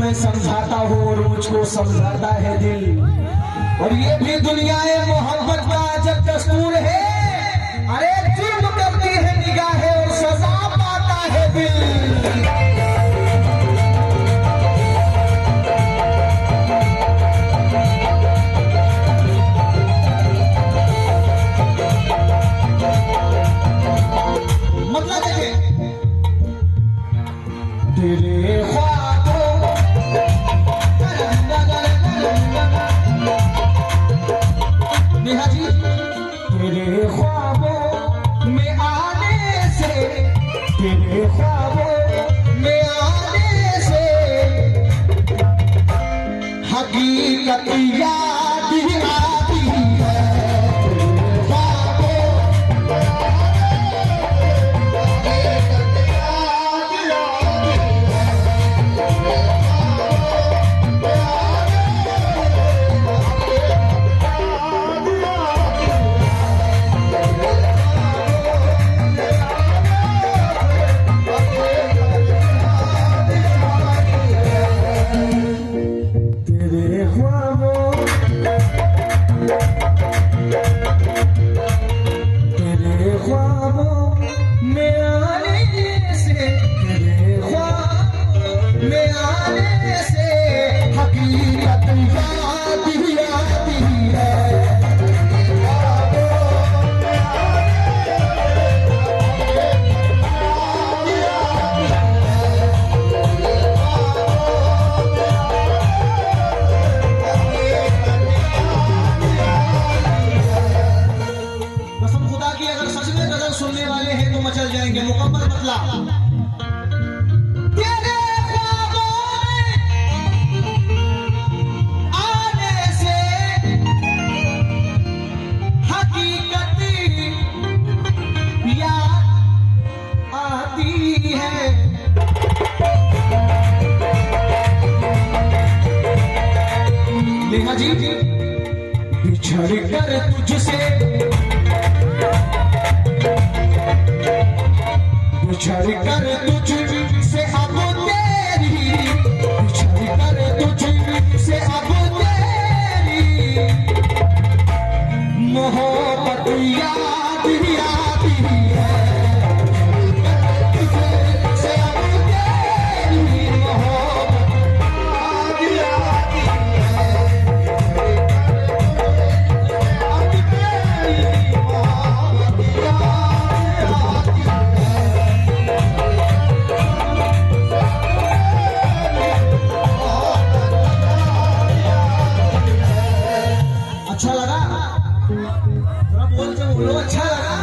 मैं समझाता हूँ और मुझको समझाता है दिल। और ये भी दुनिया मोहब्बत का अजब दस्तूर है। अरे जुर्म करती है निगाहें और सजा पाता है दिल। मतलब है तेरे ख्वाबों नेहा जी, तेरे ख्वाबों में आने से, तेरे ख्वाबों में आने से हकीकत याद आती है। सुनने वाले हैं तो मचल जाएंगे। मुकम्मल मतलब तेरे ख्वाबों में आने से हकीकत याद आती है। नेहा जी, बिछड़ कर तुझसे, बिछड़ कर तुझसे अब तेरी, बिछड़ कर तुझसे अब तेरी मोहब्बत याद आती है। तुझसे अब तेरी मोहब्बत याद आती है। अब तेरी मोहब्बत याद आती है। अच्छा लगा? जरा बोल के बोलो, अच्छा लगा?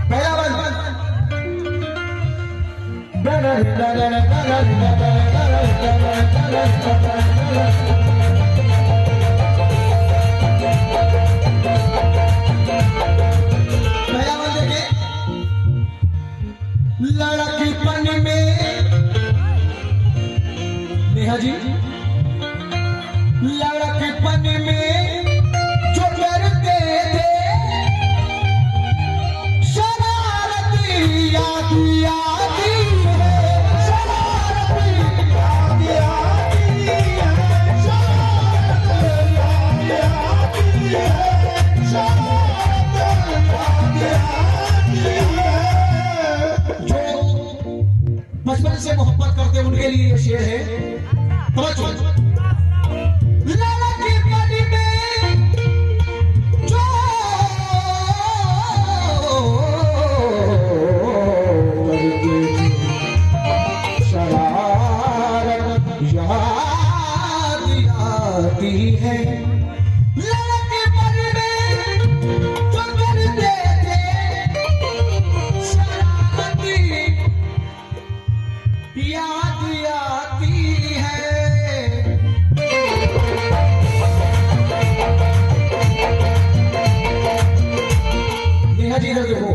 पहला बंद। पहला बंद देखे, लड़कीपन में नेहा जी, लड़कपन में जो करते थे शरारत याद आती है। शरारत याद आती है। शरारत याद आती है। शरारत याद आती है। जो बचपन से मोहब्बत करते उनके लिए ये शेर है। समझो, है लड़केपन में जो करते थे शरारत याद आती है। नेहा जी इधर देखो,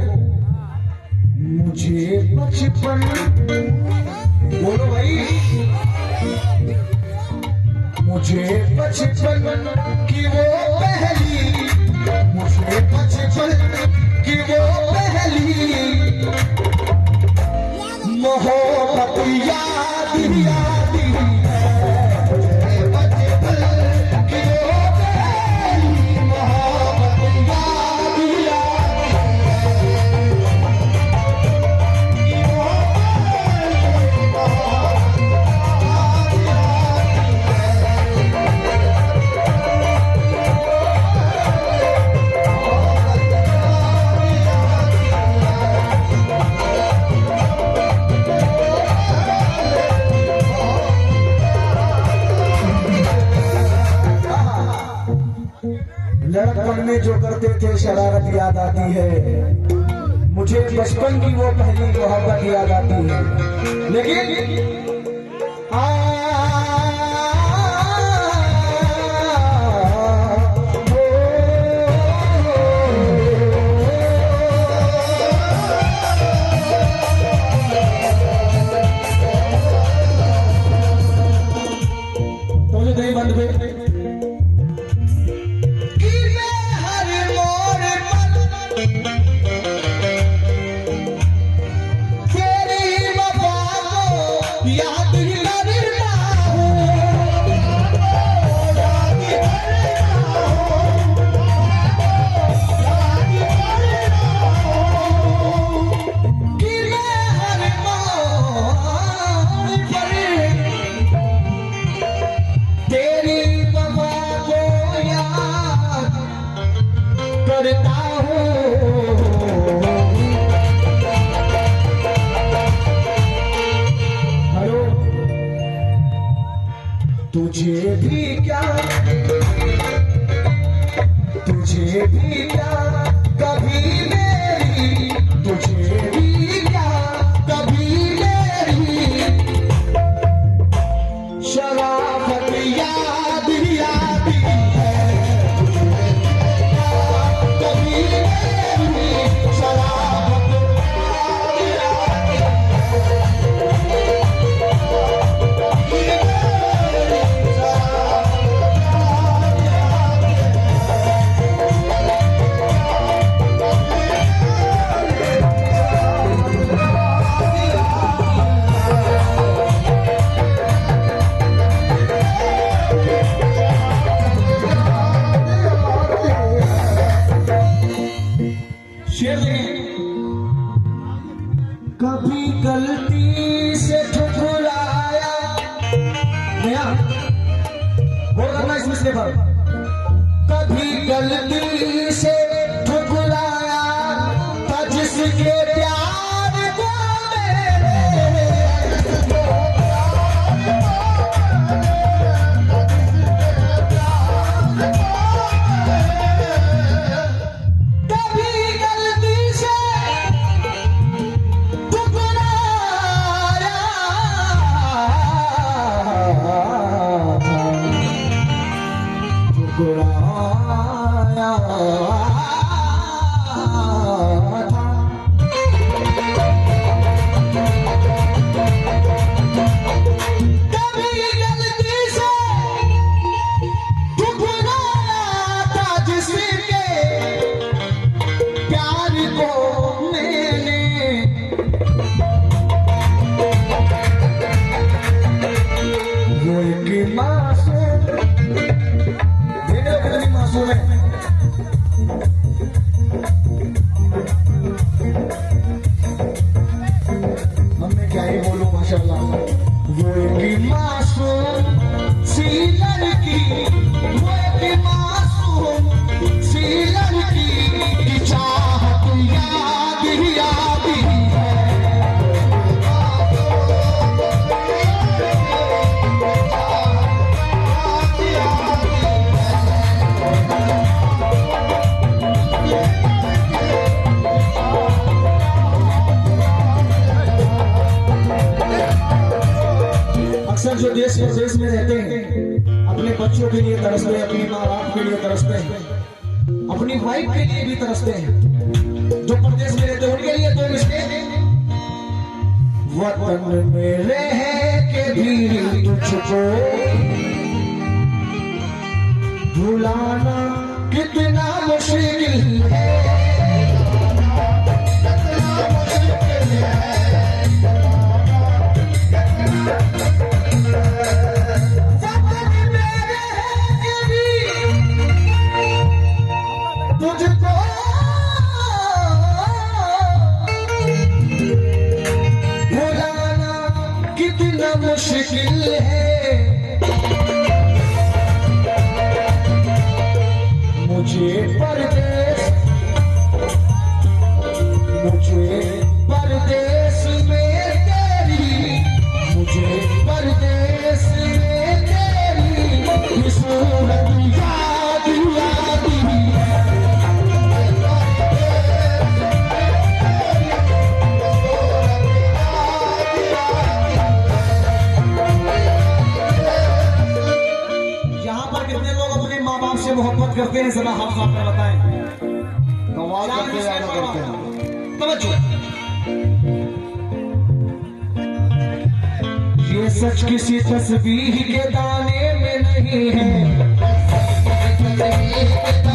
मुझे बचपन, बोलो भाई, मुझे बचपन लड़कपन में जो करते थे शरारत याद आती है, मुझे बचपन की वो पहली मोहब्बत याद आती है। लेकिन बंद पे करता हूँ, हेलो तुझे भी क्या कभी मेरी, तुझे भी क्या कभी मेरी शराफत याद आती है। कभी गलती से ठुकराया, नया बोल करना इसमें से पर कभी गलती से ठुकराया था जिसके प्यार को अक्सर जो देश प्रदेश में रहते हैं अपने बच्चों के लिए तरसते हैं, अपनी माँ बाप के लिए तरसते हैं, अपनी वाइफ के लिए भी तरसते हैं। जो प्रदेश में रहते हैं उनके लिए तो मिस्टेक, वतन में रह के भी तुझको भुलाना कितना मुश्किल है। तुझको भुलाना कितना मुश्किल है। मुझे परदेश में तेरी, मुझे परदेश में तेरी सूरत याद आती है। से मोहब्बत करते हैं, जरा हाथ साफ कर बताएं। कमाल करते ज्यादा करते हैं। तवज्जो। ये सच किसी तस्बीह के दाने में नहीं है।